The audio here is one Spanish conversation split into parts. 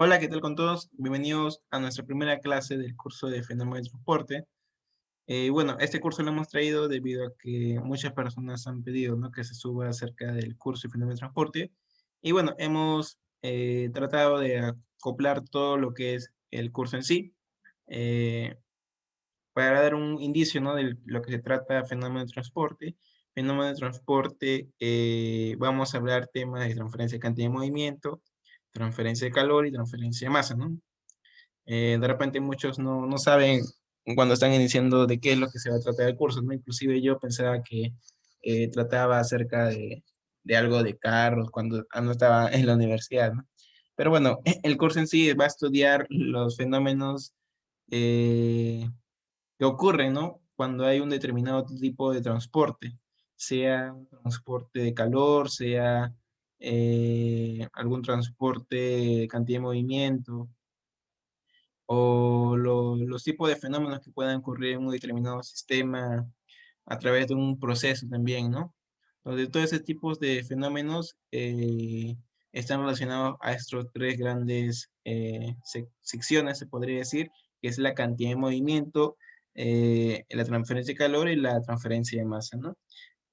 Hola, ¿qué tal con todos? Bienvenidos a nuestra primera clase del curso de Fenómeno de Transporte. Bueno, este curso lo hemos traído debido a que muchas personas han pedido, ¿no?, que se suba acerca del curso de Fenómeno de Transporte. Y bueno, hemos tratado de acoplar todo lo que es el curso en sí, eh, para dar un indicio, ¿no?, de lo que se trata Fenómeno de Transporte. Fenómeno de Transporte, vamos a hablar temas de transferencia de cantidad de movimiento, transferencia de calor y transferencia de masa, ¿no? De repente muchos no saben cuando están iniciando de qué es lo que se va a tratar el curso, ¿no? Inclusive yo pensaba que trataba acerca de algo de carros cuando no estaba en la universidad, ¿no? Pero bueno, el curso en sí va a estudiar los fenómenos eh, que ocurren, ¿no?, cuando hay un determinado tipo de transporte, sea un transporte de calor, sea algún transporte de cantidad de movimiento, o los tipos de fenómenos que puedan ocurrir en un determinado sistema a través de un proceso también, ¿no? Donde todos esos tipos de fenómenos están relacionados a estos tres grandes secciones, se podría decir, que es la cantidad de movimiento, la transferencia de calor y la transferencia de masa, ¿no?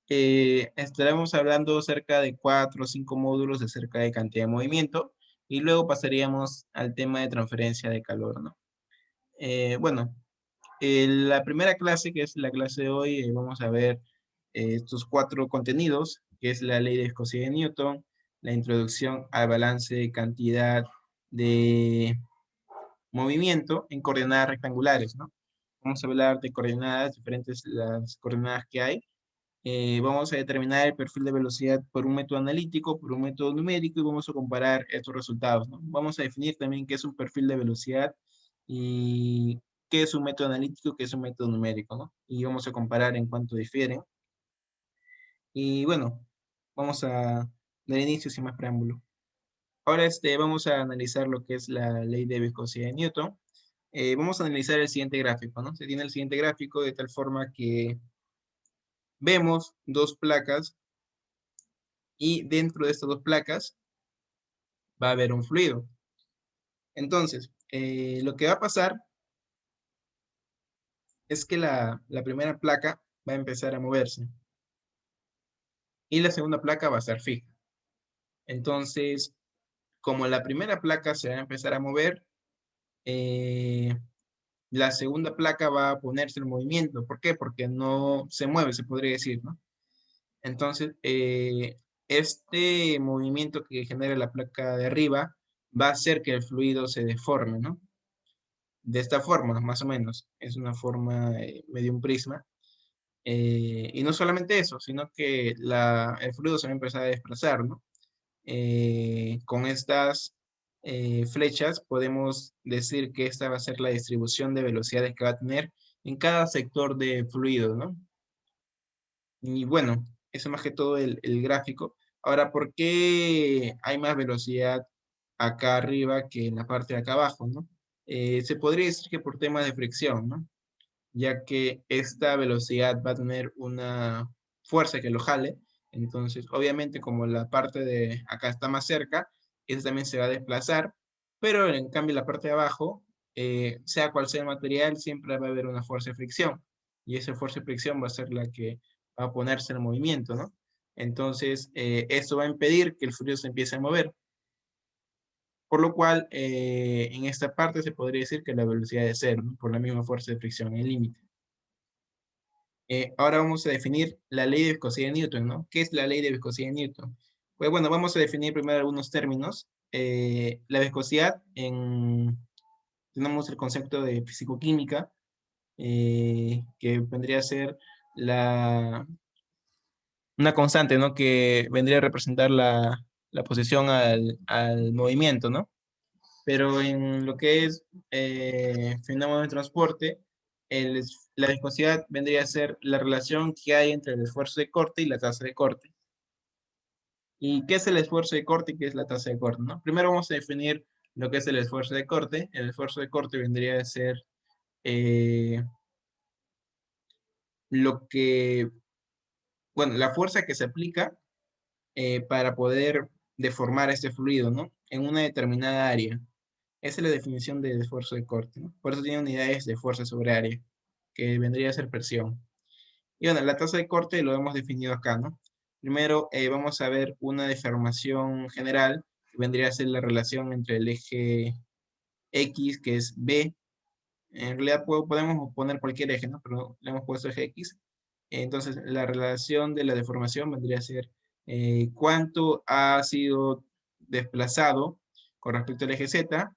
Estaremos hablando cerca de 4 o 5 módulos acerca de cantidad de movimiento y luego pasaríamos al tema de transferencia de calor, ¿no? Bueno, la primera clase, que es la clase de hoy, vamos a ver estos cuatro contenidos, que es la ley de viscosidad de Newton, la introducción al balance de cantidad de movimiento en coordenadas rectangulares, ¿no? Vamos a hablar de coordenadas, diferentes las coordenadas que hay. Vamos a determinar el perfil de velocidad por un método analítico, por un método numérico, y vamos a comparar estos resultados, ¿no? Vamos a definir también qué es un perfil de velocidad y qué es un método analítico, qué es un método numérico, ¿no? Y vamos a comparar en cuánto difieren. Y bueno, vamos a dar inicio sin más preámbulo. Ahora vamos a analizar lo que es la ley de viscosidad de Newton. Vamos a analizar el siguiente gráfico, ¿no? Se tiene el siguiente gráfico de tal forma que vemos dos placas y dentro de estas dos placas va a haber un fluido. Entonces, lo que va a pasar es que la primera placa va a empezar a moverse y la segunda placa va a estar fija. Entonces, como la primera placa se va a empezar a mover, eh, la segunda placa va a ponerse en movimiento. ¿Por qué? Porque no se mueve, se podría decir, ¿no? Entonces, este movimiento que genera la placa de arriba va a hacer que el fluido se deforme, ¿no? De esta forma, más o menos. Es una forma medio un prisma. Y no solamente eso, sino que el fluido se va a empezar a desplazar, ¿no? Con estas flechas podemos decir que esta va a ser la distribución de velocidades que va a tener en cada sector de fluido, ¿no? Y bueno, eso más que todo el gráfico. Ahora, ¿por qué hay más velocidad acá arriba que en la parte de acá abajo, ¿no? Se podría decir que por temas de fricción, ¿no? Ya que esta velocidad va a tener una fuerza que lo jale. Entonces, obviamente, como la parte de acá está más cerca, esa también se va a desplazar, pero en cambio la parte de abajo, sea cual sea el material, siempre va a haber una fuerza de fricción. Y esa fuerza de fricción va a ser la que va a ponerse en movimiento, ¿no? Entonces, esto va a impedir que el fluido se empiece a mover. Por lo cual, en esta parte se podría decir que la velocidad es cero, ¿no?, por la misma fuerza de fricción en el límite. Ahora vamos a definir la ley de viscosidad de Newton, ¿no? ¿Qué es la ley de viscosidad de Newton? Pues bueno, vamos a definir primero algunos términos. La viscosidad, tenemos el concepto de fisicoquímica, que vendría a ser una constante, ¿no?, que vendría a representar la posición al movimiento, ¿no? Pero en lo que es fenómeno de transporte, la viscosidad vendría a ser la relación que hay entre el esfuerzo de corte y la tasa de corte. ¿Y qué es el esfuerzo de corte y qué es la tasa de corte, no? Primero vamos a definir lo que es el esfuerzo de corte. El esfuerzo de corte vendría a ser eh, lo que, bueno, la fuerza que se aplica para poder deformar este fluido, ¿no?, en una determinada área. Esa es la definición del esfuerzo de corte, ¿no? Por eso tiene unidades de fuerza sobre área, que vendría a ser presión. Y bueno, la tasa de corte lo hemos definido acá, ¿no? Primero vamos a ver una deformación general, que vendría a ser la relación entre el eje X, que es B. En realidad podemos poner cualquier eje, ¿no? Pero le hemos puesto eje X. Entonces, la relación de la deformación vendría a ser cuánto ha sido desplazado con respecto al eje Z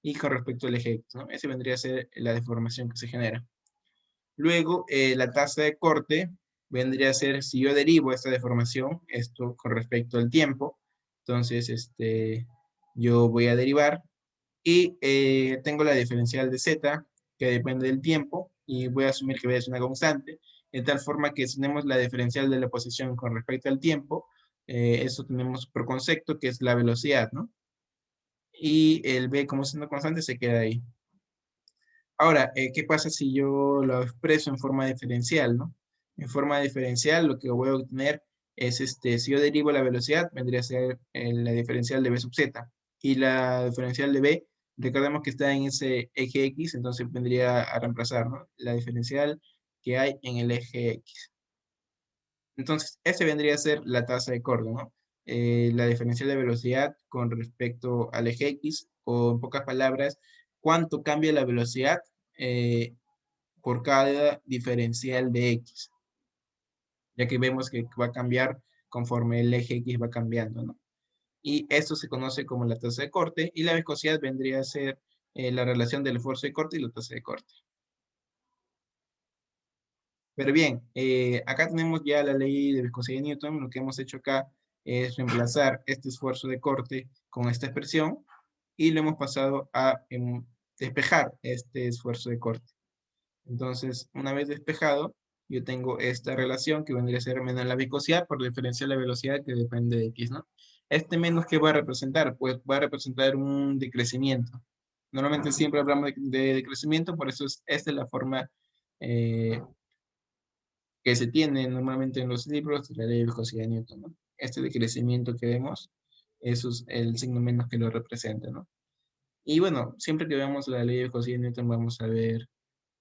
y con respecto al eje X, ¿no? Ese vendría a ser la deformación que se genera. Luego, la tasa de corte vendría a ser, si yo derivo esta deformación, esto con respecto al tiempo, entonces yo voy a derivar y tengo la diferencial de z, que depende del tiempo, y voy a asumir que b es una constante, de tal forma que si tenemos la diferencial de la posición con respecto al tiempo, eso tenemos por concepto, que es la velocidad, ¿no? Y el b, como es una constante, se queda ahí. Ahora, ¿qué pasa si yo lo expreso en forma diferencial, ¿no? En forma diferencial, lo que voy a obtener es, si yo derivo la velocidad, vendría a ser la diferencial de b sub z. Y la diferencial de b, recordemos que está en ese eje x, entonces vendría a reemplazar, ¿no? La diferencial que hay en el eje x. Entonces, este vendría a ser la tasa de corte, ¿no? La diferencial de velocidad con respecto al eje X, o en pocas palabras, cuánto cambia la velocidad eh, por cada diferencial de X, ya que vemos que va a cambiar conforme el eje X va cambiando, ¿no? Y esto se conoce como la tasa de corte, y la viscosidad vendría a ser la relación del esfuerzo de corte y la tasa de corte. Pero bien, acá tenemos ya la ley de viscosidad de Newton. Lo que hemos hecho acá es reemplazar este esfuerzo de corte con esta expresión y lo hemos pasado a despejar este esfuerzo de corte. Entonces, una vez despejado, yo tengo esta relación que vendría a ser menos la viscosidad por diferencia de la velocidad que depende de x, ¿no? Este menos, ¿qué va a representar? Pues va a representar un decrecimiento. Normalmente siempre hablamos de decrecimiento, por eso esta es la forma eh, que se tiene normalmente en los libros de la ley de viscosidad de Newton, ¿no? Este decrecimiento que vemos, eso es el signo menos que lo representa, ¿no? Y bueno, siempre que veamos la ley de viscosidad de Newton vamos a ver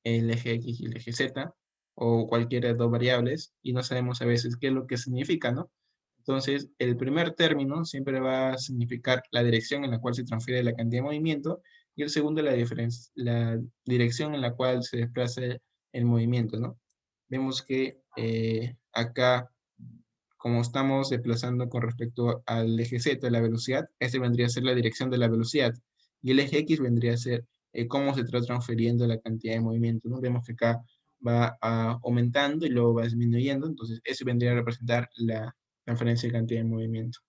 el eje X y el eje Z, o cualquiera de dos variables, y no sabemos a veces qué es lo que significa, ¿no? Entonces, el primer término siempre va a significar la dirección en la cual se transfiere la cantidad de movimiento, y el segundo la dirección en la cual se desplaza el movimiento, ¿no? Vemos que acá, como estamos desplazando con respecto al eje Z, la velocidad, este vendría a ser la dirección de la velocidad, y el eje X vendría a ser cómo se está transfiriendo la cantidad de movimiento, ¿no? Vemos que acá va aumentando y luego va disminuyendo, entonces eso vendría a representar la transferencia de cantidad de movimiento.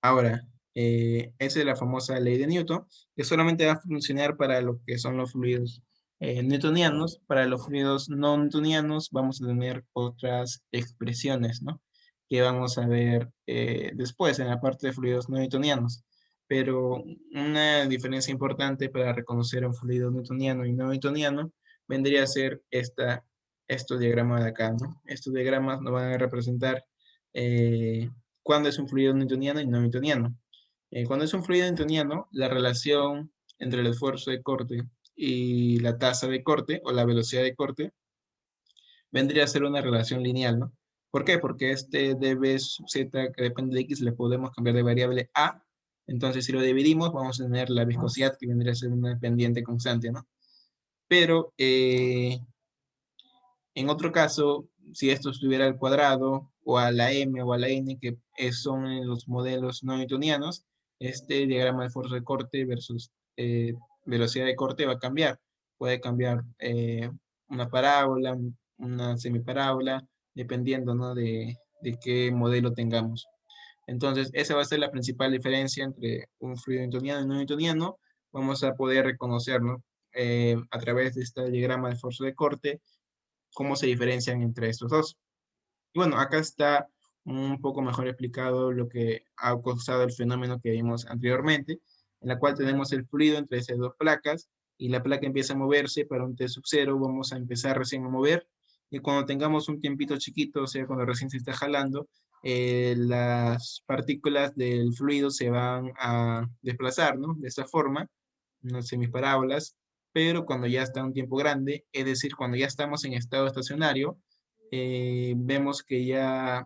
Ahora, esa es la famosa ley de Newton, que solamente va a funcionar para lo que son los fluidos newtonianos. Para los fluidos no newtonianos vamos a tener otras expresiones, ¿no? Que vamos a ver después en la parte de fluidos no newtonianos. Pero una diferencia importante para reconocer un fluido newtoniano y no newtoniano vendría a ser estos diagramas de acá, ¿no? Estos diagramas nos van a representar cuando es un fluido newtoniano y no newtoniano. Cuando es un fluido newtoniano, la relación entre el esfuerzo de corte y la tasa de corte o la velocidad de corte vendría a ser una relación lineal, ¿no? ¿Por qué? Porque este db sub z que depende de x le podemos cambiar de variable a. Entonces, si lo dividimos, vamos a tener la viscosidad que vendría a ser una pendiente constante, ¿no? Pero en otro caso, si esto estuviera al cuadrado o a la m o a la n, que son en los modelos no newtonianos, este diagrama de fuerza de corte versus velocidad de corte va a cambiar. Puede cambiar una parábola, una semiparábola, dependiendo, ¿no? de qué modelo tengamos. Entonces, esa va a ser la principal diferencia entre un fluido newtoniano y no newtoniano. Vamos a poder reconocerlo a través de este diagrama de fuerza de corte, cómo se diferencian entre estos dos. Y bueno, acá está un poco mejor explicado lo que ha causado el fenómeno que vimos anteriormente, en la cual tenemos el fluido entre esas dos placas y la placa empieza a moverse para un T sub 0, vamos a empezar recién a mover y cuando tengamos un tiempito chiquito, o sea, cuando recién se está jalando, las partículas del fluido se van a desplazar, ¿no? De esa forma, unas semiparábolas, pero cuando ya está un tiempo grande, es decir, cuando ya estamos en estado estacionario, vemos que ya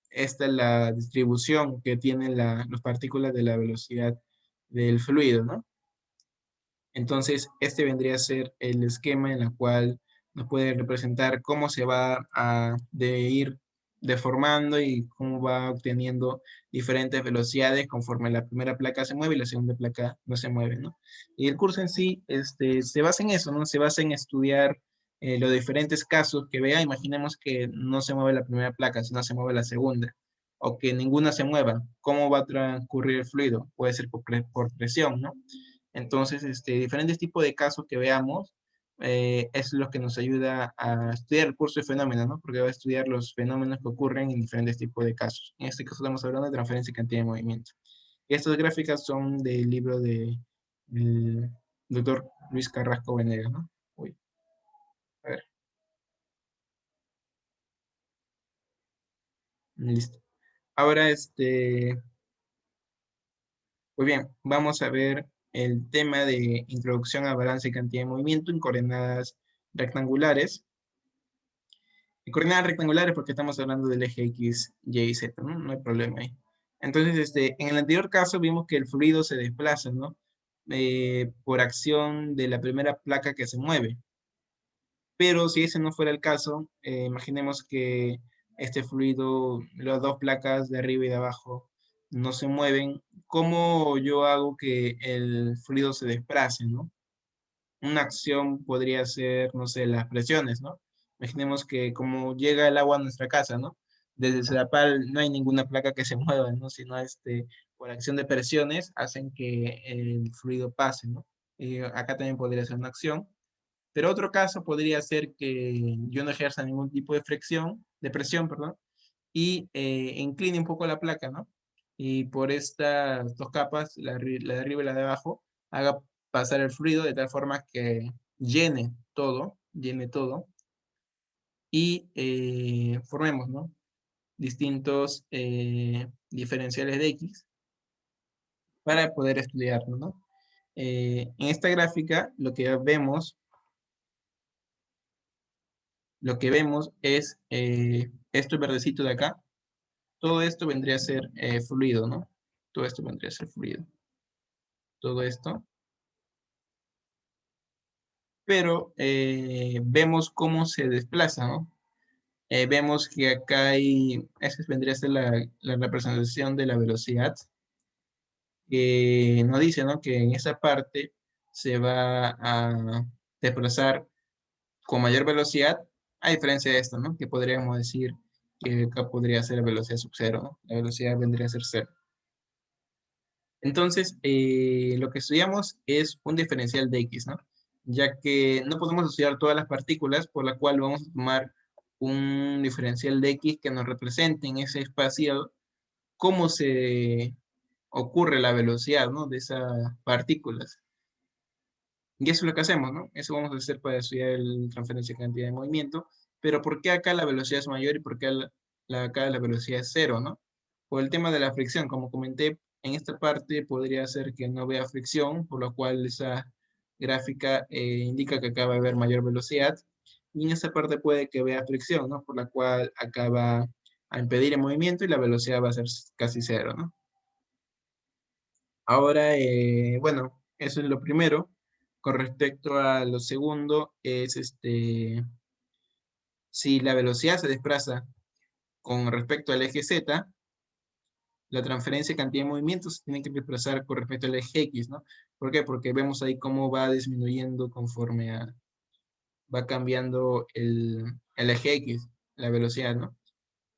esta es la distribución que tienen las partículas de la velocidad del fluido, ¿no? Entonces, este vendría a ser el esquema en el cual nos puede representar cómo se va a ir deformando y cómo va obteniendo diferentes velocidades conforme la primera placa se mueve y la segunda placa no se mueve, ¿no? Y el curso en sí se basa en eso, ¿no? Se basa en estudiar los diferentes casos que vea. Imaginemos que no se mueve la primera placa, sino se mueve la segunda, o que ninguna se mueva. ¿Cómo va a transcurrir el fluido? Puede ser por presión, ¿no? Entonces, diferentes tipos de casos que veamos es lo que nos ayuda a estudiar el curso de fenómenos, ¿no? Porque va a estudiar los fenómenos que ocurren en diferentes tipos de casos. En este caso estamos hablando de transferencia y cantidad de movimiento. Y estas gráficas son del libro del doctor Luis Carrasco Venegas, ¿no? Uy, a ver, listo. Ahora, pues bien, vamos a ver el tema de introducción a balance y cantidad de movimiento en coordenadas rectangulares. Y coordenadas rectangulares porque estamos hablando del eje X, Y y Z, ¿no? No hay problema ahí. Entonces, en el anterior caso vimos que el fluido se desplaza, ¿no? Por acción de la primera placa que se mueve. Pero si ese no fuera el caso, imaginemos que este fluido, las dos placas de arriba y de abajo no se mueven. ¿Cómo yo hago que el fluido se desplace, ¿no? Una acción podría ser, no sé, las presiones, ¿no? Imaginemos que como llega el agua a nuestra casa, ¿no? Desde Sedapal no hay ninguna placa que se mueva, ¿no? Sino por acción de presiones hacen que el fluido pase, ¿no? Y acá también podría ser una acción. Pero otro caso podría ser que yo no ejerza ningún tipo de fricción, de presión, perdón, y incline un poco la placa, ¿no? Y por estas dos capas, la de arriba y la de abajo, haga pasar el fluido de tal forma que llene todo, y formemos, ¿no? Distintos diferenciales de X para poder estudiarlo, ¿no? En esta gráfica lo que vemos es esto verdecito de acá. Todo esto vendría a ser fluido, ¿no? Todo esto vendría a ser fluido. Todo esto. Pero vemos cómo se desplaza, ¿no? Vemos que acá esa vendría a ser la representación de la velocidad, que nos dice, ¿no? Que en esa parte se va a desplazar con mayor velocidad, a diferencia de esto, ¿no? Que podríamos decir que acá podría ser la velocidad sub cero, ¿no? La velocidad vendría a ser cero. Entonces, lo que estudiamos es un diferencial de X, ¿no? Ya que no podemos estudiar todas las partículas, por la cual vamos a tomar un diferencial de X que nos represente en ese espacio cómo se ocurre la velocidad, ¿no? De esas partículas. Y eso es lo que hacemos, ¿no? Eso vamos a hacer para estudiar el transferencia de cantidad de movimiento. Pero ¿por qué acá la velocidad es mayor y por qué acá la velocidad es cero, ¿no? Por el tema de la fricción, como comenté, en esta parte podría ser que no vea fricción, por lo cual esa gráfica indica que acá va a haber mayor velocidad. Y en esta parte puede que vea fricción, ¿no? Por la cual acá va a impedir el movimiento y la velocidad va a ser casi cero, ¿no? Ahora, bueno, eso es lo primero. Con respecto a lo segundo, es si la velocidad se desplaza con respecto al eje Z, la transferencia de cantidad de movimientos se tiene que desplazar con respecto al eje X, ¿no? ¿Por qué? Porque vemos ahí cómo va disminuyendo conforme va cambiando el eje X, la velocidad, ¿no?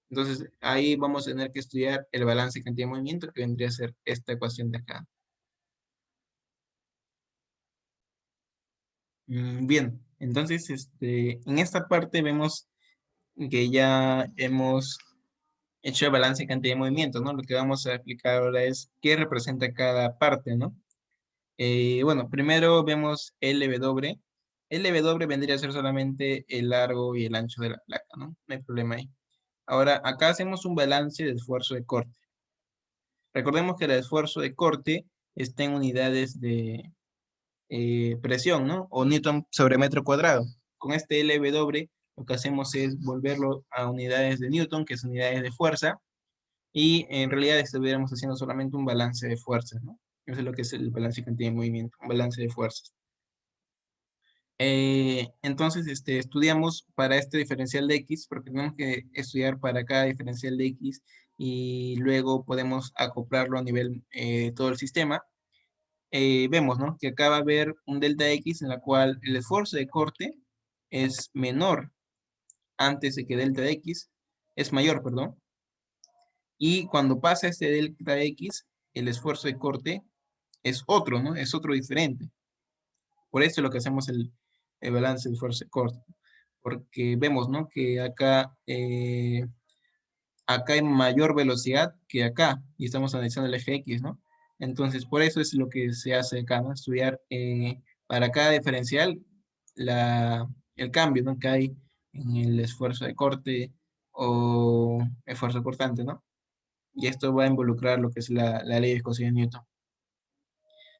Entonces, ahí vamos a tener que estudiar el balance de cantidad de movimiento, que vendría a ser esta ecuación de acá. Bien, entonces, en esta parte vemos que ya hemos hecho el balance de cantidad de movimiento, ¿no? Lo que vamos a explicar ahora es qué representa cada parte, ¿no? Bueno, primero vemos LW. LW vendría a ser solamente el largo y el ancho de la placa, ¿no? No hay problema ahí. Ahora, acá hacemos un balance de esfuerzo de corte. Recordemos que el esfuerzo de corte está en unidades de presión, ¿no? O newton sobre metro cuadrado. Con este LW lo que hacemos es volverlo a unidades de newton, que es unidades de fuerza, y en realidad estuviéramos haciendo solamente un balance de fuerzas, ¿no? Eso es lo que es el balance de cantidad de movimiento, un balance de fuerzas. Entonces, estudiamos para este diferencial de X, porque tenemos que estudiar para cada diferencial de X y luego podemos acoplarlo a nivel todo el sistema. Vemos, ¿no? Que acá va a haber un delta X en la cual el esfuerzo de corte es menor antes de que delta X, es mayor, perdón. Y cuando pasa este delta X, el esfuerzo de corte es otro, ¿no? Es otro diferente. Por eso es lo que hacemos el balance de esfuerzo de corte. Porque vemos, ¿no? Que acá hay mayor velocidad que acá, y estamos analizando el eje X, ¿no? Entonces, por eso es lo que se hace acá, ¿no? Estudiar para cada diferencial el cambio, ¿no? Que hay en el esfuerzo de corte o esfuerzo cortante, ¿no? Y esto va a involucrar lo que es la ley de viscosidad de Newton.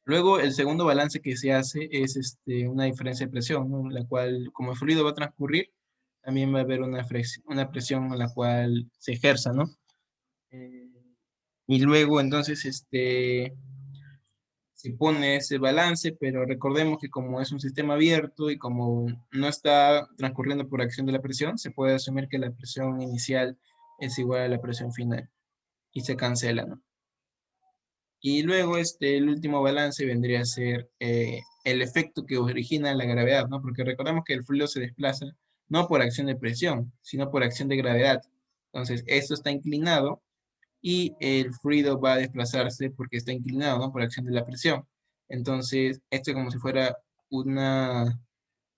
Luego, el segundo balance que se hace es una diferencia de presión, ¿no? La cual, como el fluido va a transcurrir, también va a haber una presión en la cual se ejerza, ¿no? Eh, y luego, entonces, se pone ese balance, pero recordemos que como es un sistema abierto y como no está transcurriendo por acción de la presión, se puede asumir que la presión inicial es igual a la presión final y se cancela, ¿no? Y luego el último balance vendría a ser el efecto que origina la gravedad, ¿no? Porque recordemos que el fluido se desplaza no por acción de presión, sino por acción de gravedad. Entonces, esto está inclinado y el fluido va a desplazarse porque está inclinado, ¿no? Por acción de la presión. Entonces, esto es como si fuera una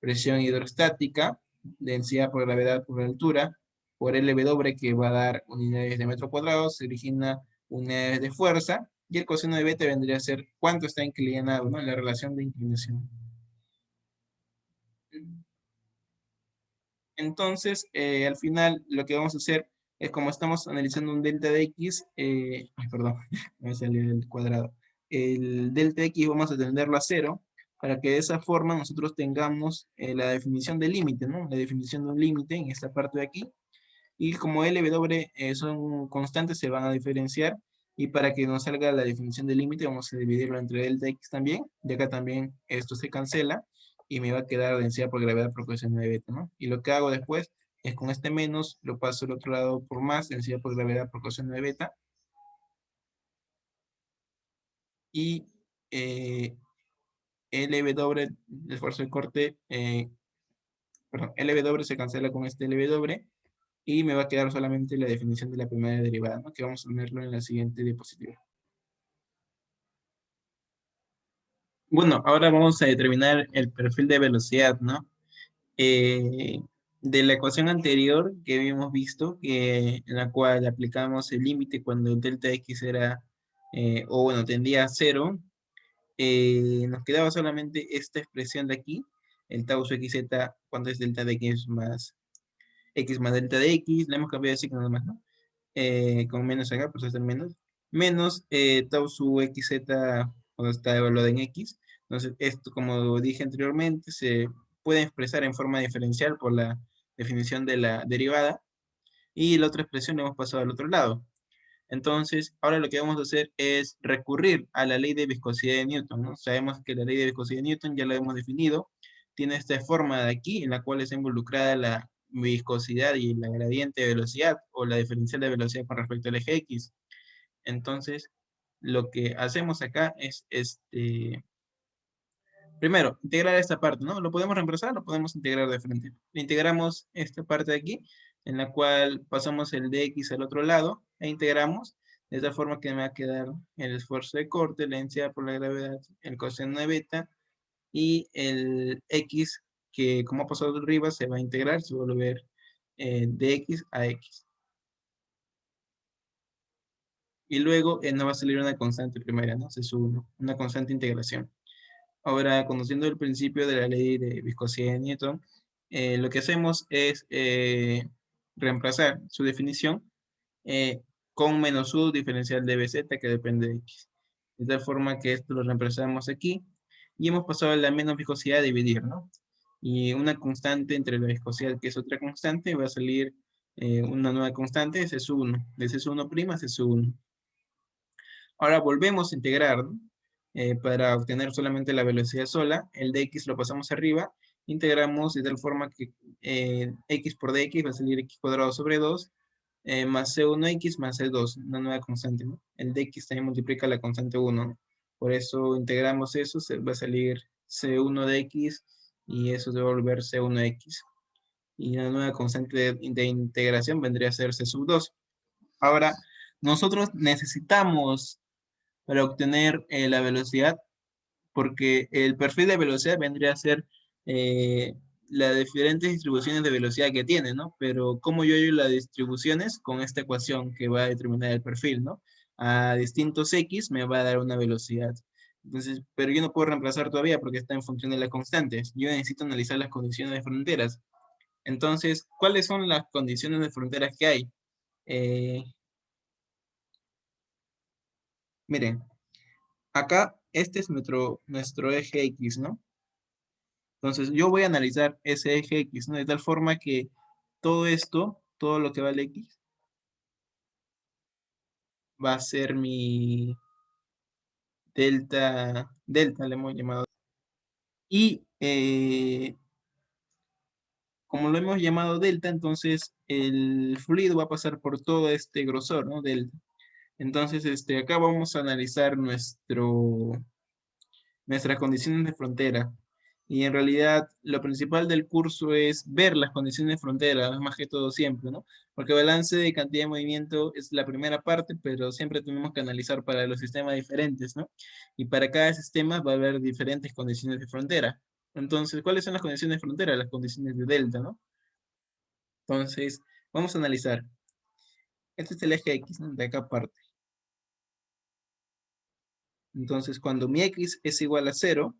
presión hidrostática, densidad por gravedad por altura, por LW que va a dar unidades de metro cuadrado, se origina unidades de fuerza, y el coseno de beta vendría a ser cuánto está inclinado, ¿no? La relación de inclinación. Entonces, al final, lo que vamos a hacer es como estamos analizando un delta de x, ay, perdón, me salió el cuadrado. El delta de x vamos a tenderlo a cero, para que de esa forma nosotros tengamos la definición del límite, ¿no? La definición de un límite en esta parte de aquí. Y como L y W son constantes, se van a diferenciar. Y para que nos salga la definición del límite, vamos a dividirlo entre delta x también. Y acá también esto se cancela. Y me va a quedar densidad por gravedad por coseno de beta, ¿no? Y lo que hago después es con este menos, lo paso al otro lado por más, densidad por gravedad por coseno de beta. Y LW, el esfuerzo de corte, perdón, LW se cancela con este LW. Y me va a quedar solamente la definición de la primera derivada, ¿no? Que vamos a ponerlo en la siguiente diapositiva. Bueno, ahora vamos a determinar el perfil de velocidad, ¿no? Eh, de la ecuación anterior que habíamos visto, en la cual aplicamos el límite cuando el delta x era, o bueno, tendía a cero, nos quedaba solamente esta expresión de aquí, el tau su xz, cuando es delta de x más delta de x, le hemos cambiado de signo nomás, ¿no? Con menos acá, por eso es el menos, menos tau su xz cuando está evaluado en x. Entonces, esto, como dije anteriormente, se puede expresar en forma diferencial por la definición de la derivada, y la otra expresión la hemos pasado al otro lado. Entonces, ahora lo que vamos a hacer es recurrir a la ley de viscosidad de Newton, ¿no? Sabemos que la ley de viscosidad de Newton ya la hemos definido, tiene esta forma de aquí, en la cual está involucrada la viscosidad y la gradiente de velocidad, o la diferencial de velocidad con respecto al eje X. Entonces, lo que hacemos acá es, primero, integrar esta parte, ¿no? Lo podemos reemplazar, lo podemos integrar de frente. Integramos esta parte de aquí, en la cual pasamos el dx al otro lado, e integramos, de esta forma que me va a quedar el esfuerzo de corte, la densidad por la gravedad, el coseno de beta, y el x, que como ha pasado arriba, se va a integrar, se va a volver dx a x. Y luego nos va a salir una constante primaria, ¿no? Se sube una constante integración. Ahora, conociendo el principio de la ley de viscosidad de Newton, lo que hacemos es reemplazar su definición con menos u diferencial de bz que depende de x. De tal forma que esto lo reemplazamos aquí y hemos pasado a la menos viscosidad a dividir, ¿no? Y una constante entre la viscosidad, que es otra constante, va a salir una nueva constante, ese es 1. De ese es 1' ese es 1. Ahora volvemos a integrar, ¿no? Para obtener solamente la velocidad sola, el dx lo pasamos arriba, integramos de tal forma que x por dx va a salir x cuadrado sobre 2, más c1x más c2, una nueva constante, ¿no? El dx también multiplica la constante 1, ¿no? Por eso integramos eso, se va a salir c1 de x y eso se va a volver c1x. Y la nueva constante de integración vendría a ser c sub 2. Ahora, nosotros necesitamos para obtener la velocidad, porque el perfil de velocidad vendría a ser eh, las diferentes distribuciones de velocidad que tiene, ¿no? Pero ¿cómo yo hallo las distribuciones? Con esta ecuación que va a determinar el perfil, ¿no? A distintos x me va a dar una velocidad. Entonces, pero yo no puedo reemplazar todavía porque está en función de las constantes. Yo necesito analizar las condiciones de fronteras. Entonces, ¿cuáles son las condiciones de fronteras que hay? Eh, Miren, acá este es nuestro eje X, ¿no? Entonces yo voy a analizar ese eje X, ¿no? De tal forma que todo esto, todo lo que vale X, va a ser mi delta le hemos llamado. Y como lo hemos llamado delta, entonces el fluido va a pasar por todo este grosor, ¿no? Delta. Entonces, acá vamos a analizar nuestras condiciones de frontera. Y en realidad lo principal del curso es ver las condiciones de frontera, más que todo siempre, ¿no? Porque balance de cantidad de movimiento es la primera parte, pero siempre tenemos que analizar para los sistemas diferentes, ¿no? Y para cada sistema va a haber diferentes condiciones de frontera. Entonces, ¿cuáles son las condiciones de frontera? Las condiciones de delta, ¿no? Entonces, vamos a analizar. Este es el eje X, ¿no? De acá parte. Entonces, cuando mi X es igual a 0,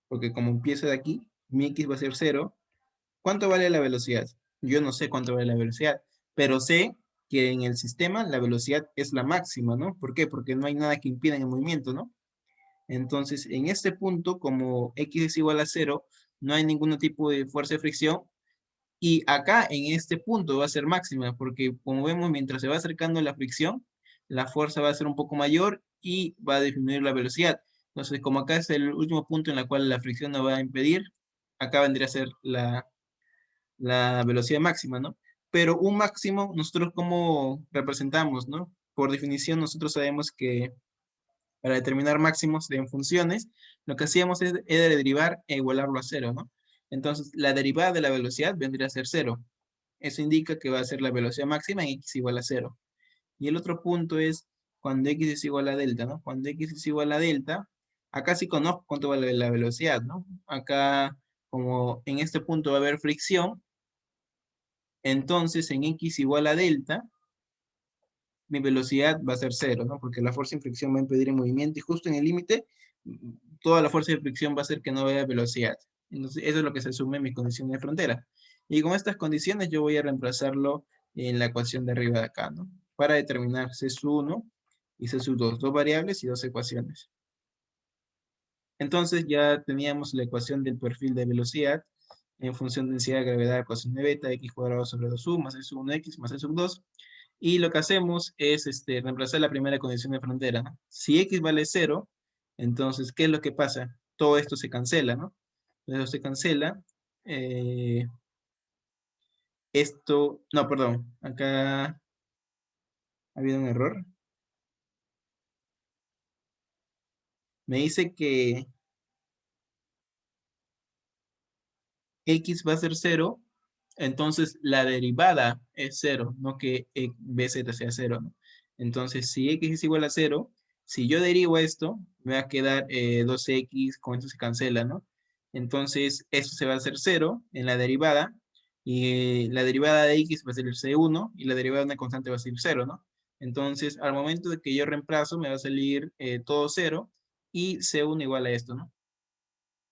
porque como empiezo de aquí, mi X va a ser 0. ¿Cuánto vale la velocidad? Yo no sé cuánto vale la velocidad, pero sé que en el sistema la velocidad es la máxima, ¿no? ¿Por qué? Porque no hay nada que impida el movimiento, ¿no? Entonces, en este punto, como x es igual a 0, no hay ningún tipo de fuerza de fricción. Y acá, en este punto, va a ser máxima, porque como vemos, mientras se va acercando la fricción, la fuerza va a ser un poco mayor y va a disminuir la velocidad. Entonces, como acá es el último punto en el cual la fricción no va a impedir, acá vendría a ser la velocidad máxima, ¿no? Pero un máximo, nosotros cómo representamos, ¿no? Por definición, nosotros sabemos que para determinar máximos en funciones, lo que hacíamos era derivar e igualarlo a cero, ¿no? Entonces, la derivada de la velocidad vendría a ser cero. Eso indica que va a ser la velocidad máxima en x igual a cero. Y el otro punto es cuando x es igual a delta, ¿no? Cuando x es igual a delta, acá sí conozco cuánto vale la velocidad, ¿no? Acá, como en este punto va a haber fricción, entonces en x igual a delta, mi velocidad va a ser cero, ¿no? Porque la fuerza de fricción va a impedir el movimiento y justo en el límite, toda la fuerza de fricción va a hacer que no haya velocidad. Entonces, eso es lo que se asume en mi condición de frontera. Y con estas condiciones yo voy a reemplazarlo en la ecuación de arriba de acá, ¿no? Para determinar C sub 1 y C sub 2, dos variables y dos ecuaciones. Entonces ya teníamos la ecuación del perfil de velocidad en función de densidad de gravedad, ecuación de beta, x cuadrado sobre 2u más c sub 1x más c sub 2. Y lo que hacemos es reemplazar la primera condición de frontera, ¿no? Si x vale 0, entonces, ¿qué es lo que pasa? Todo esto se cancela, ¿no? Entonces se cancela. eh, no, perdón, acá ha habido un error. Me dice que x va a ser 0, entonces la derivada es 0, no que bz sea 0, ¿no? Entonces, si x es igual a 0, si yo derivo esto, me va a quedar 2x, con esto se cancela, ¿no? Entonces, esto se va a hacer 0 en la derivada, y la derivada de x va a ser el c1, y la derivada de una constante va a ser 0, ¿no? Entonces, al momento de que yo reemplazo, me va a salir todo 0, y c1 igual a esto, ¿no?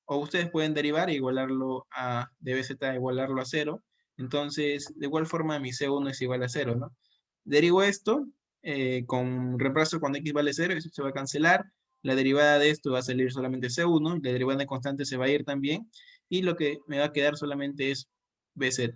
O ustedes pueden derivar e igualarlo a, de BZ igualarlo a 0, Entonces, de igual forma, mi C1 es igual a 0, ¿no? Derivo esto, con reemplazo cuando x vale 0, eso se va a cancelar. La derivada de esto va a salir solamente C1, la derivada de constante se va a ir también, y lo que me va a quedar solamente es BZ.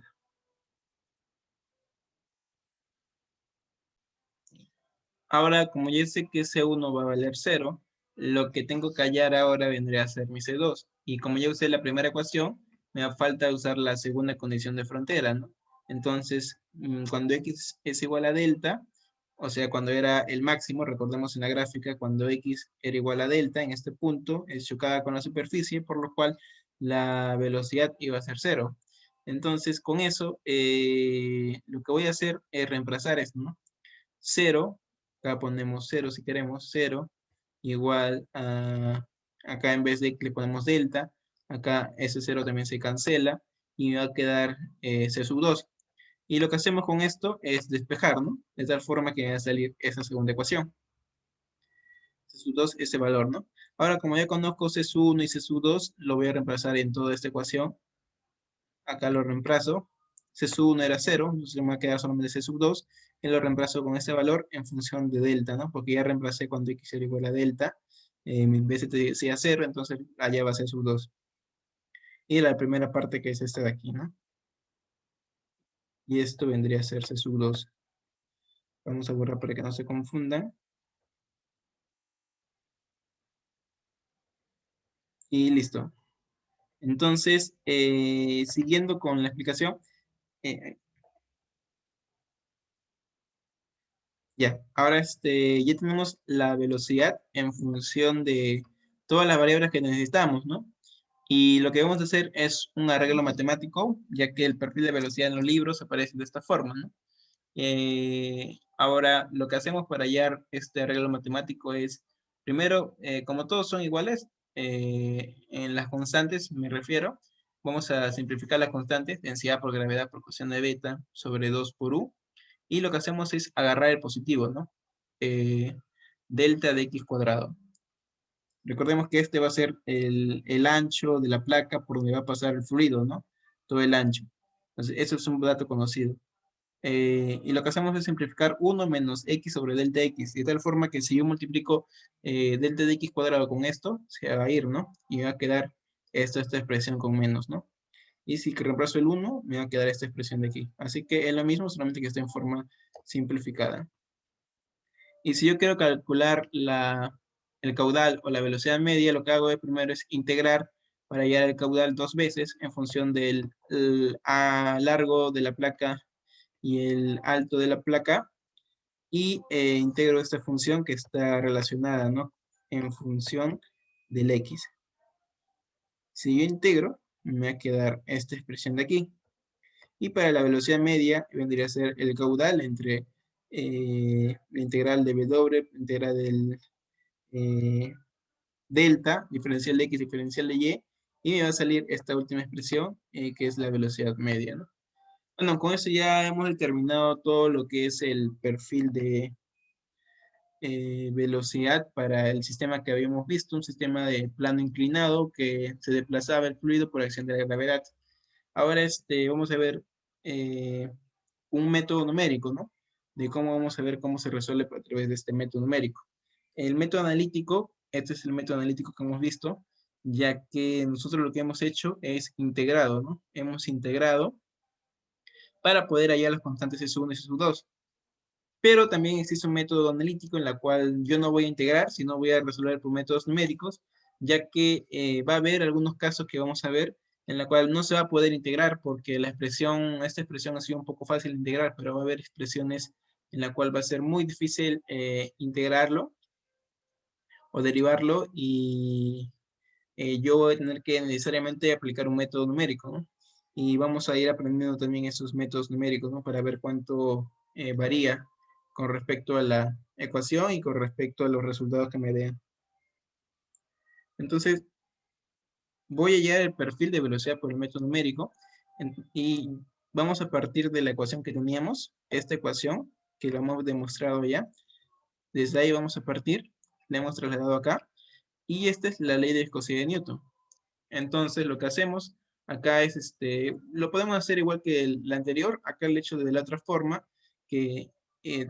Ahora, como ya sé que C1 va a valer 0, lo que tengo que hallar ahora vendría a ser mi C2. Y como ya usé la primera ecuación, me da falta usar la segunda condición de frontera, ¿no? Entonces, cuando x es igual a delta, o sea, cuando era el máximo, recordemos en la gráfica, cuando x era igual a delta, en este punto, es chocada con la superficie, por lo cual la velocidad iba a ser 0. Entonces, con eso, lo que voy a hacer es reemplazar esto, ¿no? 0, acá ponemos 0 si queremos, 0, igual a, acá en vez de que le ponemos delta, acá ese 0 también se cancela y va a quedar C sub 2. Y lo que hacemos con esto es despejar, ¿no? De tal forma que va a salir esa segunda ecuación. C sub 2, ese valor, ¿no? Ahora, como ya conozco C sub 1 y C sub 2, lo voy a reemplazar en toda esta ecuación. Acá lo reemplazo. C sub 1 era 0, entonces me va a quedar solamente C sub 2, y lo reemplazo con este valor en función de delta, ¿no? Porque ya reemplacé cuando x era igual a delta, mi BZ decía 0, entonces allá va a ser sub 2. Y la primera parte que es esta de aquí, ¿no? Y esto vendría a ser C sub 2. Vamos a borrar para que no se confundan. Y listo. Entonces, siguiendo con la explicación, eh, ya, ahora ya tenemos la velocidad en función de todas las variables que necesitamos, ¿no? Y lo que vamos a hacer es un arreglo matemático, ya que el perfil de velocidad en los libros aparece de esta forma, ¿no? Ahora, lo que hacemos para hallar este arreglo matemático es, primero, como todos son iguales, en las constantes me refiero, vamos a simplificar las constantes, densidad por gravedad por cociente de beta sobre 2 por u, y lo que hacemos es agarrar el positivo, ¿no? Eh, delta de x cuadrado. Recordemos que este va a ser el ancho de la placa por donde va a pasar el fluido, ¿no? Todo el ancho. Entonces, eso es un dato conocido. Y lo que hacemos es simplificar 1 menos x sobre delta x, de tal forma que si yo multiplico delta de x cuadrado con esto, se va a ir, ¿no? Y me va a quedar esta expresión con menos, ¿no? Y si reemplazo el 1, me va a quedar esta expresión de aquí. Así que es lo mismo, solamente que está en forma simplificada. Y si yo quiero calcular el caudal o la velocidad media, lo que hago es primero es integrar para hallar el caudal dos veces en función del a largo de la placa y el alto de la placa, y integro esta función que está relacionada, ¿no? En función del x. Si yo integro, me va a quedar esta expresión de aquí. Y para la velocidad media vendría a ser el caudal entre la integral de w, integral del eh, delta, diferencial de x, diferencial de y me va a salir esta última expresión, que es la velocidad media, ¿no? Bueno, con eso ya hemos determinado todo lo que es el perfil de velocidad para el sistema que habíamos visto, un sistema de plano inclinado que se desplazaba el fluido por acción de la gravedad. Ahora vamos a ver eh, un método numérico, ¿no? De cómo vamos a ver cómo se resuelve a través de este método numérico. El método analítico, este es el método analítico que hemos visto, ya que nosotros lo que hemos hecho es integrado, ¿no? Hemos integrado para poder hallar las constantes S1 y S2. Pero también existe un método analítico en la cual yo no voy a integrar, sino voy a resolver por métodos numéricos, ya que va a haber algunos casos que vamos a ver en la cual no se va a poder integrar porque esta expresión ha sido un poco fácil de integrar, pero va a haber expresiones en la cual va a ser muy difícil integrarlo o derivarlo, y yo voy a tener que necesariamente aplicar un método numérico, ¿no? Y vamos a ir aprendiendo también esos métodos numéricos, ¿no? Para ver cuánto varía con respecto a la ecuación y con respecto a los resultados que me den. Entonces, voy a hallar el perfil de velocidad por el método numérico y vamos a partir de la ecuación que teníamos, esta ecuación que la hemos demostrado ya. Desde ahí vamos a partir, la hemos trasladado acá, y esta es la ley de viscosidad de Newton. Entonces, lo que hacemos, Acá es lo podemos hacer igual que el anterior, acá el hecho de la otra forma, que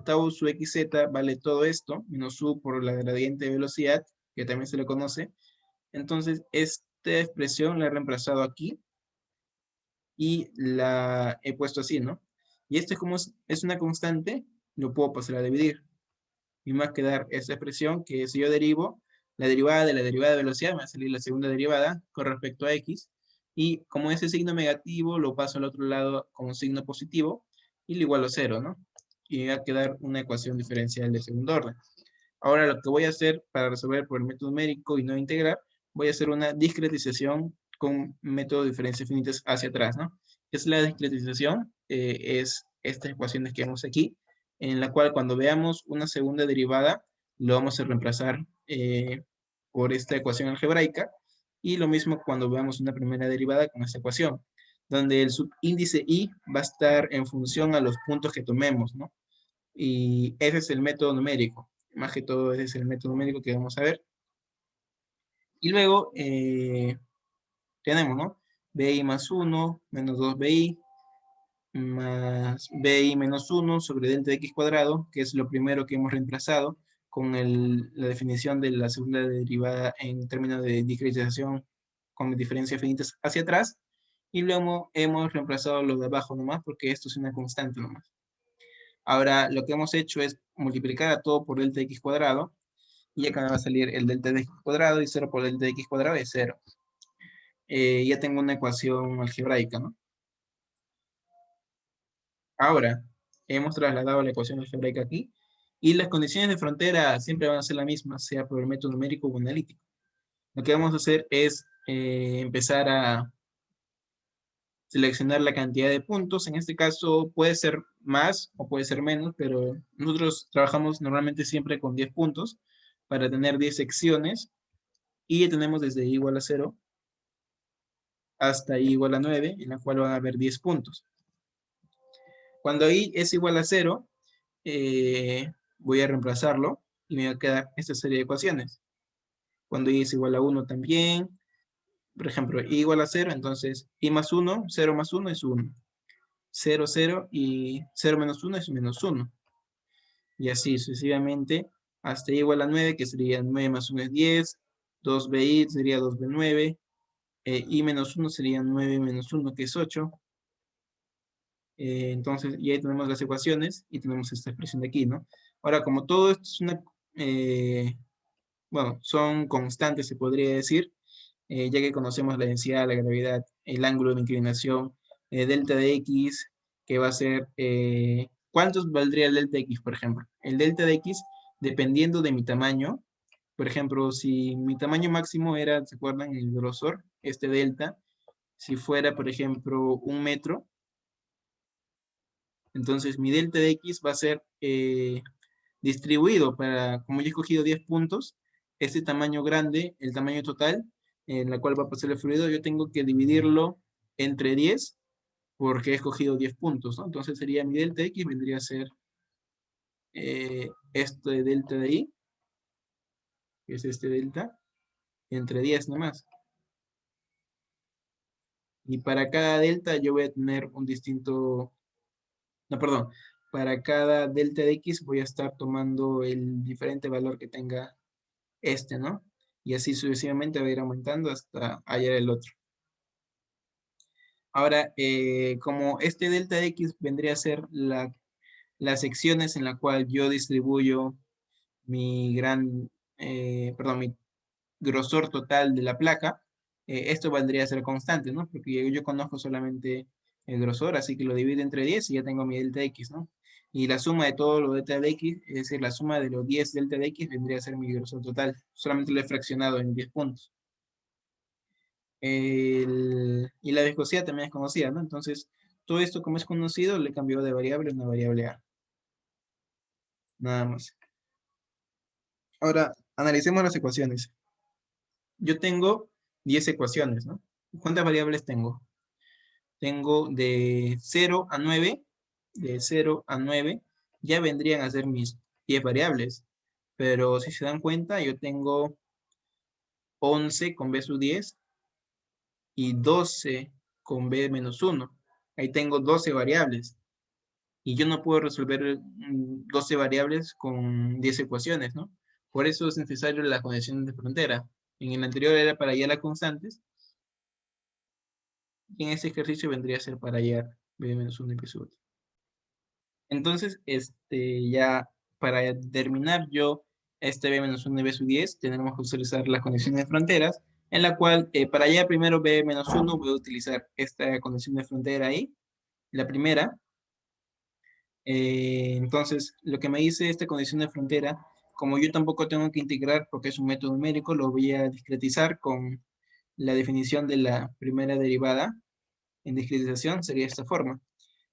tau su xz vale todo esto, menos u por la gradiente de velocidad, que también se le conoce. Entonces, esta expresión la he reemplazado aquí y la he puesto así, ¿no? Y esto como es una constante, lo puedo pasar a dividir. Y me va a quedar esta expresión que si yo derivo la derivada de la derivada de velocidad, me va a salir la segunda derivada con respecto a x. Y como ese signo negativo, lo paso al otro lado como signo positivo y lo igualo a cero, ¿no? Y me va a quedar una ecuación diferencial de segundo orden. Ahora lo que voy a hacer para resolver por el método numérico y no integrar, voy a hacer una discretización con método de diferencias finitas hacia atrás, ¿no? Es la discretización, es estas ecuaciones que vemos aquí, en la cual cuando veamos una segunda derivada, lo vamos a reemplazar por esta ecuación algebraica, y lo mismo cuando veamos una primera derivada con esta ecuación, donde el subíndice i va a estar en función a los puntos que tomemos, ¿no? Y ese es el método numérico. Más que todo, ese es el método numérico que vamos a ver. Y luego tenemos, ¿no? BI más 1 menos 2BI más BI menos 1 sobre delta de x cuadrado, que es lo primero que hemos reemplazado con la definición de la segunda derivada en términos de discretización con diferencias finitas hacia atrás. Y luego hemos reemplazado lo de abajo nomás, porque esto es una constante nomás. Ahora, lo que hemos hecho es multiplicar a todo por delta de x cuadrado, y acá me va a salir el delta de x cuadrado, y 0 por delta de x cuadrado es 0. Ya tengo una ecuación algebraica, ¿no? Ahora, hemos trasladado la ecuación algebraica aquí, y las condiciones de frontera siempre van a ser las mismas, sea por el método numérico o analítico. Lo que vamos a hacer es empezar a seleccionar la cantidad de puntos. En este caso puede ser más o puede ser menos, pero nosotros trabajamos normalmente siempre con 10 puntos para tener 10 secciones, y ya tenemos desde i igual a 0 hasta i igual a 9, en la cual van a haber 10 puntos. Cuando i es igual a 0, voy a reemplazarlo y me va a quedar esta serie de ecuaciones. Cuando i es igual a 1 también, por ejemplo, i igual a 0, entonces i más 1, 0 más 1 es 1. 0, 0 y 0 menos 1 es menos 1. Y así sucesivamente hasta i igual a 9, que sería 9 más 1 es 10, 2bi sería 2b9, i menos 1 sería 9 menos 1, que es 8. Entonces, y ahí tenemos las ecuaciones y tenemos esta expresión de aquí, ¿no? Ahora, como todo esto es bueno, son constantes, se podría decir, ya que conocemos la densidad, la gravedad, el ángulo de inclinación, delta de x, que va a ser, ¿cuántos valdría el delta de x, por ejemplo? El delta de x, dependiendo de mi tamaño, por ejemplo, si mi tamaño máximo era, ¿se acuerdan? El grosor, este delta, si fuera, por ejemplo, 1 metro, entonces mi delta de x va a ser distribuido para, como yo he escogido 10 puntos, este tamaño grande, el tamaño total, en la cual va a pasar el fluido, yo tengo que dividirlo entre 10 porque he escogido 10 puntos, ¿no? Entonces sería mi delta de x, vendría a ser este delta de y, que es este delta, entre 10 nomás. Y para cada delta yo voy a tener un distinto, no, perdón, para cada delta de x voy a estar tomando el diferente valor que tenga este, ¿no? Y así sucesivamente va a ir aumentando hasta hallar el otro. Ahora, como este delta de x vendría a ser las secciones en la cual yo distribuyo mi perdón, mi grosor total de la placa, esto valdría a ser constante, ¿no? Porque yo conozco solamente el grosor, así que lo divido entre 10 y ya tengo mi delta x, ¿no? Y la suma de todo lo delta de x, es decir, la suma de los 10 delta de x vendría a ser mi grosor total. Solamente lo he fraccionado en 10 puntos. Y la viscosidad también es conocida, ¿no? Entonces, todo esto como es conocido, le cambió de variable a una variable a. Nada más. Ahora, analicemos las ecuaciones. Yo tengo 10 ecuaciones, ¿no? ¿Cuántas variables tengo? Tengo de 0 a 9, de 0 a 9, ya vendrían a ser mis 10 variables. Pero si se dan cuenta, yo tengo 11 con B sub 10 y 12 con B menos 1. Ahí tengo 12 variables. Y yo no puedo resolver 12 variables con 10 ecuaciones, ¿no? Por eso es necesario la condición de frontera. En el anterior era para hallar las constantes, y en este ejercicio vendría a ser para hallar B menos 1 y B sub 8. Entonces, ya para determinar yo este B menos 1 y B sub 10, tenemos que utilizar las condiciones de fronteras, en la cual, para hallar primero B menos 1, voy a utilizar esta condición de frontera ahí, la primera. Entonces, lo que me dice esta condición de frontera, como yo tampoco tengo que integrar porque es un método numérico, lo voy a discretizar con la definición de la primera derivada. En discretización sería esta forma.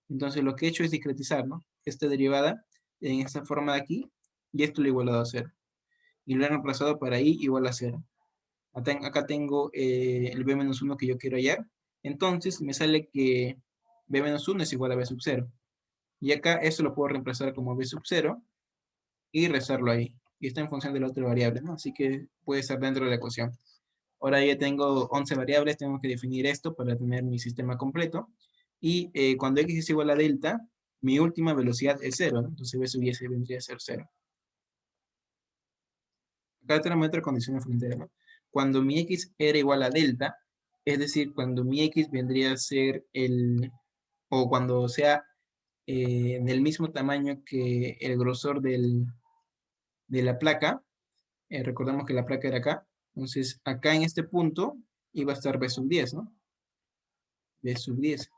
Entonces, lo que he hecho es discretizar, ¿no? Esta derivada en esta forma de aquí, y esto lo he igualado a 0. Y lo he reemplazado para i igual a 0. Acá tengo el b menos 1 que yo quiero hallar. Entonces, me sale que b menos 1 es igual a b sub 0. Y acá esto lo puedo reemplazar como b sub 0 y rezarlo ahí. Y está en función de la otra variable, ¿no? Así que puede estar dentro de la ecuación. Ahora ya tengo 11 variables, tengo que definir esto para tener mi sistema completo. Y cuando x es igual a delta, mi última velocidad es 0, ¿no? Entonces b sub 10 vendría a ser 0. Acá tenemos otra condición de frontera, ¿no? Cuando mi x era igual a delta, es decir, cuando mi x vendría a ser o cuando sea del mismo tamaño que el grosor de la placa, recordemos que la placa era acá, entonces acá en este punto iba a estar b sub 10, ¿no? B sub 10.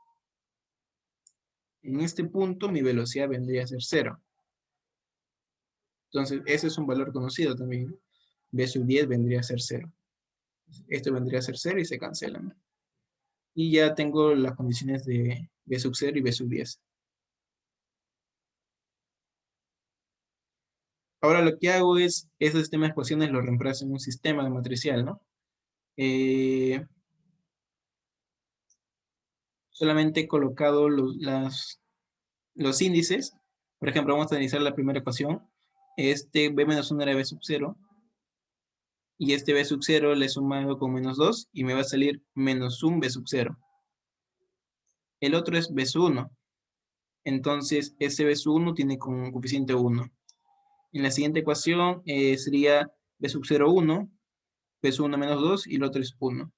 En este punto mi velocidad vendría a ser 0. Entonces ese es un valor conocido también, ¿no? B sub 10 vendría a ser 0. Esto vendría a ser 0 y se cancela, ¿no? Y ya tengo las condiciones de B sub 0 y B sub 10. Ahora lo que hago es, esos sistemas de ecuaciones los reemplazo en un sistema de matricial, ¿no? Eh, Solamente he colocado los índices. Por ejemplo, vamos a analizar la primera ecuación. Este b menos 1 era b sub 0. Y este b sub 0 le he sumado con menos 2 y me va a salir menos 1 b sub 0. El otro es b sub 1. Entonces, ese b sub 1 tiene como coeficiente 1. En la siguiente ecuación sería b sub 0, 1, b sub 1 menos 2 y el otro es 1.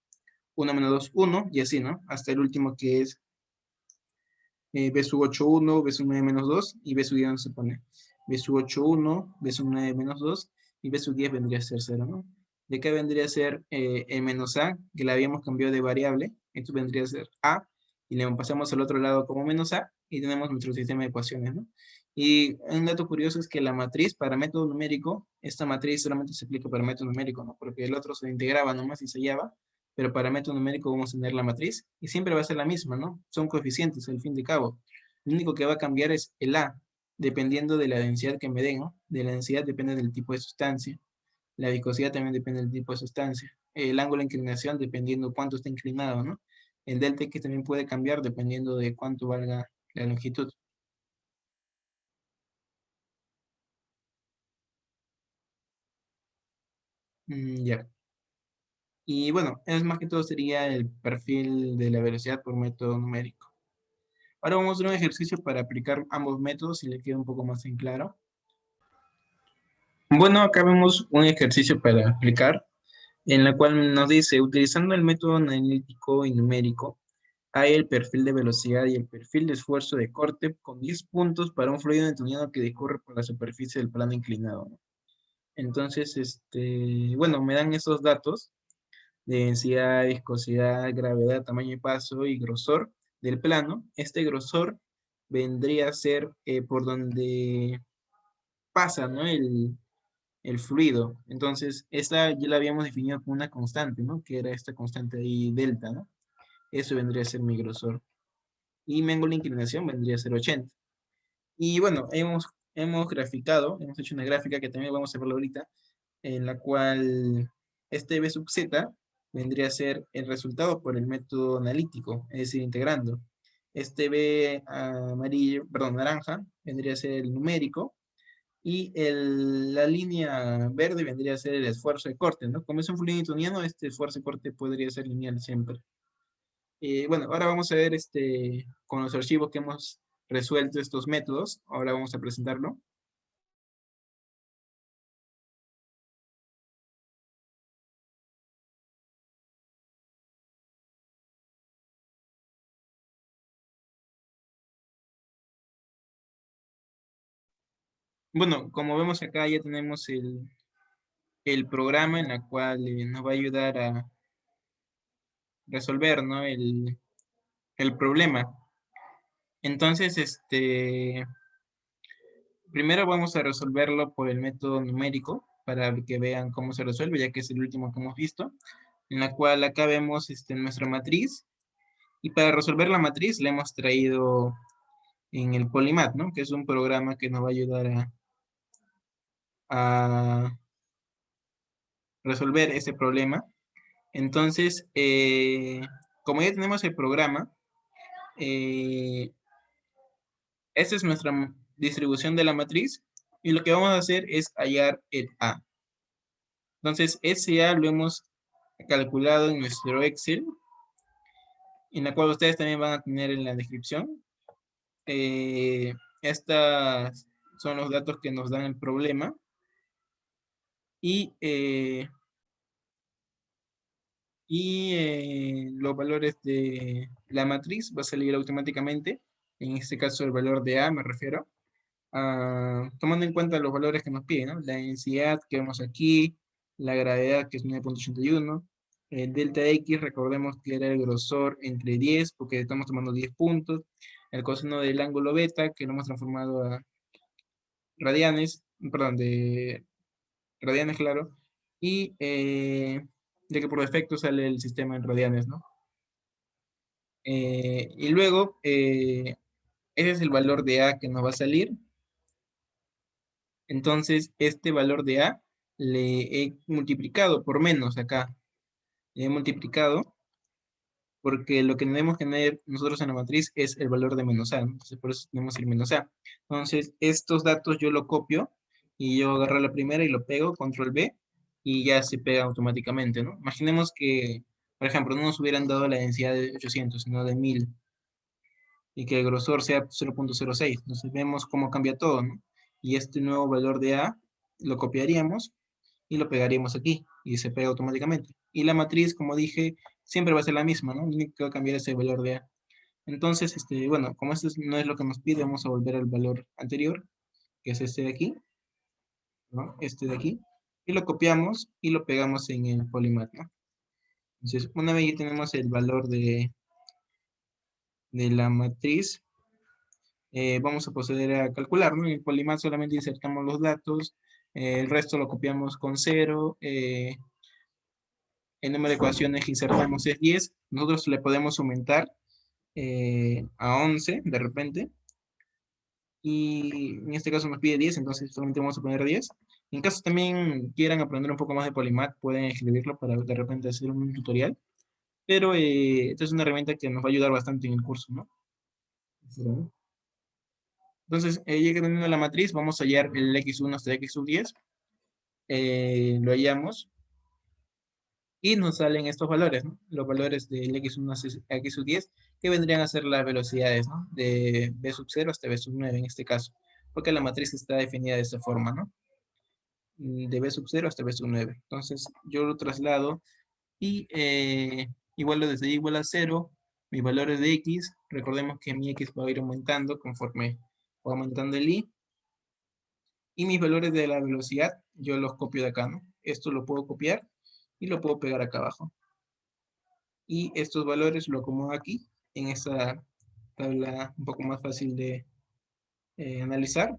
1 menos 2, 1 y así, ¿no? Hasta el último que es b sub 8, 1, b sub 9 menos 2 y b sub 10 no se pone. B sub 8, 1, b sub 9 menos 2 y b sub 10 vendría a ser 0, ¿no? De acá vendría a ser el menos a, que la habíamos cambiado de variable. Esto vendría a ser a y le pasamos al otro lado como menos a y tenemos nuestro sistema de ecuaciones, ¿no? Y un dato curioso es que la matriz para método numérico, esta matriz solamente se aplica para método numérico, ¿no? Porque el otro se integraba nomás y se hallaba, pero para método numérico vamos a tener la matriz y siempre va a ser la misma, ¿no? Son coeficientes al fin de cabo. Lo único que va a cambiar es el A, dependiendo de la densidad que me den, ¿no? De la densidad depende del tipo de sustancia. La viscosidad también depende del tipo de sustancia. El ángulo de inclinación dependiendo cuánto está inclinado, ¿no? El delta X también puede cambiar dependiendo de cuánto valga la longitud. Ya. Y bueno, es más que todo sería el perfil de la velocidad por método numérico. Ahora vamos a hacer un ejercicio para aplicar ambos métodos y le quede un poco más en claro. Bueno, acá vemos un ejercicio para aplicar, en la cual nos dice, utilizando el método analítico y numérico, hay el perfil de velocidad y el perfil de esfuerzo de corte con 10 puntos para un fluido newtoniano que discurre por la superficie del plano inclinado, ¿no? Entonces, bueno, me dan esos datos de densidad, viscosidad, gravedad, tamaño y paso y grosor del plano. Este grosor vendría a ser por donde pasa, ¿no? El fluido. Entonces, esta ya la habíamos definido como una constante, ¿no? Que era esta constante ahí, delta, ¿no? Eso vendría a ser mi grosor. Y mi ángulo de inclinación vendría a ser 80. Y bueno, hemos graficado, hemos hecho una gráfica que también vamos a verlo ahorita, en la cual este B sub z vendría a ser el resultado por el método analítico, es decir, integrando. Este B amarillo, perdón, naranja, vendría a ser el numérico, y la línea verde vendría a ser el esfuerzo de corte, ¿no? Como es un fluido newtoniano, este esfuerzo de corte podría ser lineal siempre. Bueno, ahora vamos a ver con los archivos que hemos resuelto estos métodos. Ahora vamos a presentarlo. Bueno, como vemos acá ya tenemos el programa en la cual nos va a ayudar a resolver, ¿no? el problema. Entonces, primero vamos a resolverlo por el método numérico para que vean cómo se resuelve, ya que es el último que hemos visto, en la cual acá vemos nuestra matriz. Y para resolver la matriz le hemos traído en el Polymath, ¿no? Que es un programa que nos va a ayudar a resolver ese problema. Entonces, como ya tenemos el programa, eh, esta es nuestra distribución de la matriz y lo que vamos a hacer es hallar el A. Entonces, ese A lo hemos calculado en nuestro Excel, en la cual ustedes también van a tener en la descripción. Estos son los datos que nos dan el problema y, los valores de la matriz va a salir automáticamente. En este caso, el valor de A me refiero. Tomando en cuenta los valores que nos piden, ¿no? La densidad que vemos aquí, la gravedad que es 9.81, el delta X, recordemos que era el grosor entre 10, porque estamos tomando 10 puntos, el coseno del ángulo beta, que lo hemos transformado a radianes, perdón, de radianes, claro, y de que por defecto sale el sistema en radianes, ¿no? Y luego, ese es el valor de A que nos va a salir. Entonces, este valor de A le he multiplicado por menos acá. Le he multiplicado porque lo que debemos tener nosotros en la matriz es el valor de menos A, ¿no? Entonces, por eso tenemos el menos A. Entonces, estos datos yo lo copio y yo agarro la primera y lo pego, control B, y ya se pega automáticamente, ¿no? Imaginemos que, por ejemplo, no nos hubieran dado la densidad de 800, sino de 1000, y que el grosor sea 0.06. Entonces, vemos cómo cambia todo, ¿no? Y este nuevo valor de A lo copiaríamos y lo pegaríamos aquí y se pega automáticamente. Y la matriz, como dije, siempre va a ser la misma, ¿no? Lo único que va a cambiar es el valor de A. Entonces, bueno, como no es lo que nos pide, vamos a volver al valor anterior, que es este de aquí, ¿no? Este de aquí, y lo copiamos y lo pegamos en el Polymath, ¿no? Entonces, una vez ya tenemos el valor de la matriz, vamos a proceder a calcular, ¿no? En el Polymath solamente insertamos los datos, el resto lo copiamos con 0, el número de ecuaciones que insertamos es 10, nosotros le podemos aumentar a 11 de repente, y en este caso nos pide 10, entonces solamente vamos a poner 10. En caso también quieran aprender un poco más de Polymath, pueden escribirlo para de repente hacer un tutorial, pero esta es una herramienta que nos va a ayudar bastante en el curso, ¿no? Entonces, ya que teniendo la matriz, vamos a hallar el x1 hasta x sub 10, lo hallamos, y nos salen estos valores, ¿no? Los valores del x1 a x sub 10, que vendrían a ser las velocidades, ¿no? De b sub 0 hasta b sub 9 en este caso, porque la matriz está definida de esta forma, ¿no? De b sub 0 hasta b sub 9. Entonces, yo lo traslado y igualo desde y igual a 0, mis valores de x, recordemos que mi x va a ir aumentando conforme va aumentando el y, y mis valores de la velocidad, yo los copio de acá, ¿no? Esto lo puedo copiar y lo puedo pegar acá abajo. Y estos valores lo acomodo aquí, en esta tabla un poco más fácil de analizar.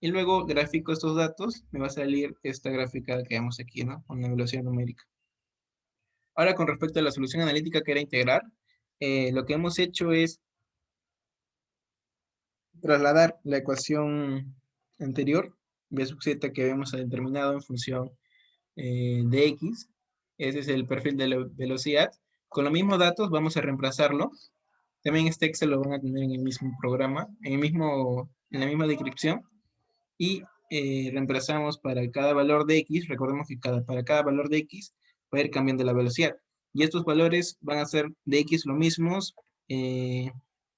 Y luego grafico estos datos, me va a salir esta gráfica que vemos aquí, ¿no? Con la velocidad numérica. Ahora, con respecto a la solución analítica que era integrar, lo que hemos hecho es trasladar la ecuación anterior, b sub z, que habíamos determinado en función de x. Ese es el perfil de la velocidad. Con los mismos datos vamos a reemplazarlo. También este Excel lo van a tener en el mismo programa, en la misma descripción. Y reemplazamos para cada valor de x, recordemos que para cada valor de x va a ir cambiando la velocidad. Y estos valores van a ser de X lo mismos que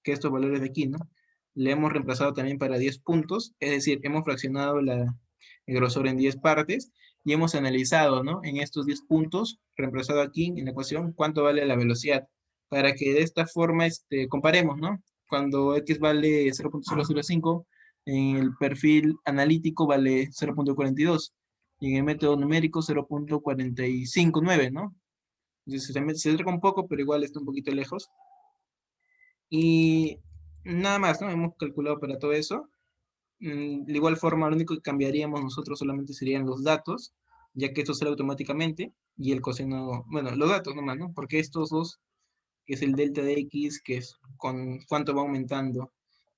estos valores de aquí, ¿no? Le hemos reemplazado también para 10 puntos, es decir, hemos fraccionado el grosor en 10 partes y hemos analizado, ¿no? En estos 10 puntos, reemplazado aquí en la ecuación, cuánto vale la velocidad, para que de esta forma comparemos, ¿no? Cuando X vale 0.005, en el perfil analítico vale 0.42 y en el método numérico 0.459, ¿no? Entonces se acerca un poco, pero igual está un poquito lejos. Y nada más, ¿no? Hemos calculado para todo eso. De igual forma, lo único que cambiaríamos nosotros solamente serían los datos, ya que esto sale automáticamente, y el coseno, bueno, los datos nomás, ¿no? Porque estos dos, que es el delta de X, que es con cuánto va aumentando,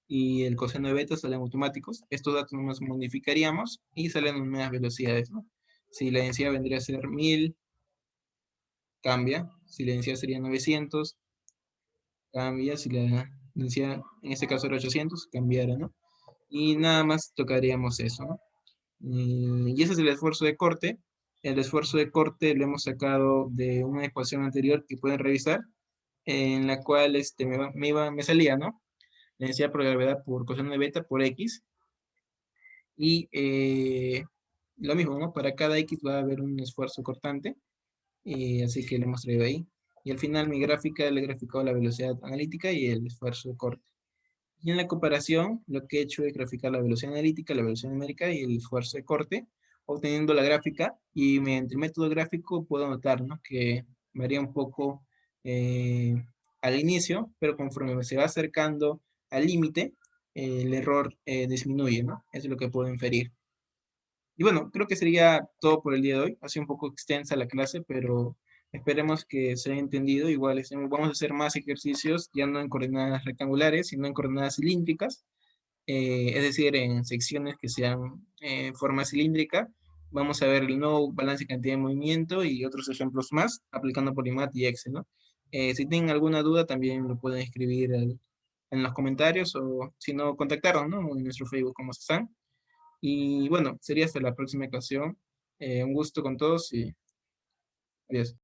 y el coseno de beta salen automáticos. Estos datos nomás modificaríamos y salen en nuevas velocidades, ¿no? Si la densidad vendría a ser 1000, cambia. Si la densidad sería 900, cambia. Si la densidad, en este caso era 800, cambiara, ¿no? Y nada más tocaríamos eso, ¿no? Y ese es el esfuerzo de corte. El esfuerzo de corte lo hemos sacado de una ecuación anterior que pueden revisar, en la cual me salía, ¿no? La densidad por gravedad por coseno de beta por X. Y lo mismo, ¿no? Para cada X va a haber un esfuerzo cortante. Así que lo hemos traído ahí. Y al final mi gráfica le he graficado la velocidad analítica y el esfuerzo de corte. Y en la comparación, lo que he hecho es graficar la velocidad analítica, la velocidad numérica y el esfuerzo de corte, obteniendo la gráfica. Y mediante el método gráfico puedo notar, ¿no? Que varía un poco eh, al inicio, pero conforme se va acercando al límite, el error disminuye, ¿no? Eso es lo que puedo inferir. Y bueno, creo que sería todo por el día de hoy. Ha sido un poco extensa la clase, pero esperemos que se haya entendido. Igual vamos a hacer más ejercicios, ya no en coordenadas rectangulares, sino en coordenadas cilíndricas, es decir, en secciones que sean forma cilíndrica. Vamos a ver el nuevo balance de cantidad de movimiento y otros ejemplos más, aplicando Polymath y Excel, ¿no? Si tienen alguna duda, también lo pueden escribir en los comentarios o si no, contactarnos, ¿no? En nuestro Facebook, como están. Y bueno, sería hasta la próxima ocasión. Un gusto con todos y adiós.